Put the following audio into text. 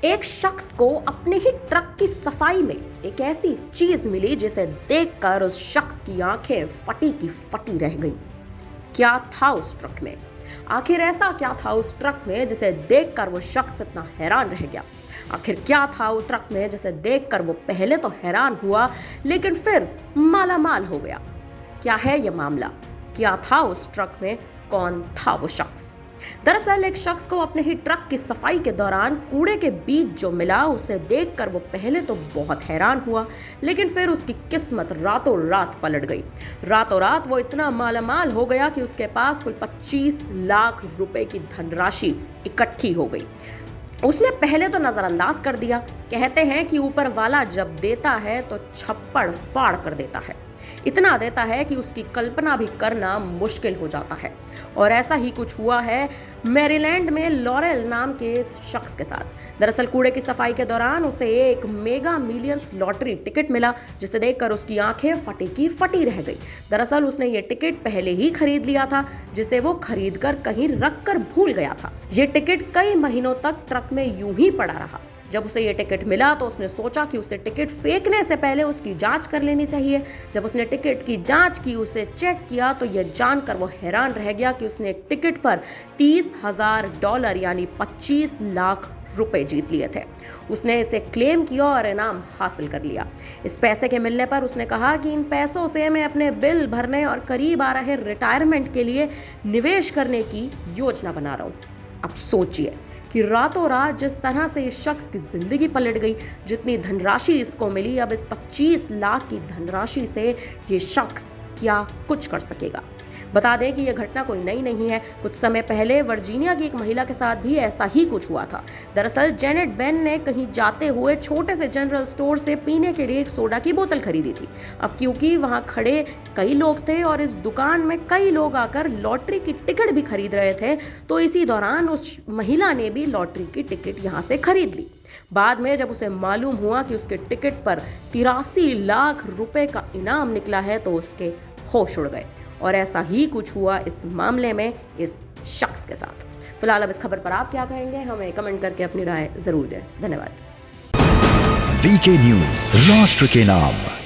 एक शख्स को अपने ही ट्रक की सफाई में एक ऐसी चीज मिली जिसे देखकर उस शख्स की आंखें फटी की फटी रह गईं। क्या था उस ट्रक में? आखिर ऐसा क्या था उस ट्रक में जिसे देखकर वो शख्स इतना हैरान रह गया? आखिर क्या था उस ट्रक में जिसे देखकर वो पहले तो हैरान हुआ लेकिन फिर मालामाल हो गया? क्या है ये मामला? क्या था उस ट्रक में? कौन था वो शख्स? दरअसल एक शख्स को अपने ही ट्रक की सफाई के दौरान कूड़े के बीच जो मिला उसे देखकर वो पहले तो बहुत हैरान हुआ लेकिन फिर उसकी किस्मत रातों रात पलट गई। रातों रात वो इतना मालामाल हो गया कि उसके पास कुल 25 लाख रुपए की धनराशि इकट्ठी हो गई। उसने पहले तो नजरअंदाज कर दिया। कहते हैं कि ऊपर वाला जब देता है तो छप्पड़ फाड़ कर देता है। इतना देता है कि उसकी कल्पना भी करना मुश्किल हो जाता है। और ऐसा ही कुछ हुआ है मैरीलैंड में लॉरेल नाम के इस शख्स के साथ। दरअसल कूड़े की सफाई के दौरान उसे एक मेगा मिलियंस लॉटरी टिकट मिला जिसे देखकर उसकी आंखें फटी की फटी रह गई। दरअसल उसने ये टिकट पहले ही खरीद लिया था जिसे वो खरीद कर कहीं रख कर भूल गया था। ये टिकट कई महीनों तक ट्रक में यूं ही पड़ा रहा। जब उसे ये टिकट मिला तो उसने सोचा कि उसे टिकट फेंकने से पहले उसकी जांच कर लेनी चाहिए। जब उसने टिकट की जांच की, उसे चेक किया तो यह जानकर वो हैरान रह गया कि उसने एक टिकट पर $30,000 यानी 25 लाख रुपए जीत लिए थे। उसने इसे क्लेम किया और इनाम हासिल कर लिया। इस पैसे के मिलने पर उसने कहा कि इन पैसों से मैं अपने बिल भरने और करीब आ रहे रिटायरमेंट के लिए निवेश करने की योजना बना रहा हूँ। अब सोचिए कि रातों रात जिस तरह से इस शख्स की जिंदगी पलट गई, जितनी धनराशि इसको मिली, अब इस 25 लाख की धनराशि से ये शख्स क्या कुछ कर सकेगा। बता दें कि यह घटना कोई नई नहीं है। कुछ समय पहले वर्जीनिया की एक महिला के साथ भी ऐसा ही कुछ हुआ था। दरअसल जेनेट बेन ने कहीं जाते हुए छोटे से जनरल स्टोर से पीने के लिए एक सोडा की बोतल खरीदी थी। अब क्योंकि वहां खड़े कई लोग थे और इस दुकान में कई लोग आकर लॉटरी की टिकट भी खरीद रहे थे, तो इसी दौरान उस महिला ने भी लॉटरी की टिकट यहां से खरीद ली। बाद में जब उसे मालूम हुआ कि उसके टिकट पर 83 लाख रुपए का इनाम निकला है तो उसके होश उड़ गए। और ऐसा ही कुछ हुआ इस मामले में इस शख्स के साथ। फिलहाल अब इस खबर पर आप क्या कहेंगे, हमें कमेंट करके अपनी राय जरूर दें। धन्यवाद। वीके न्यूज, राष्ट्र के नाम।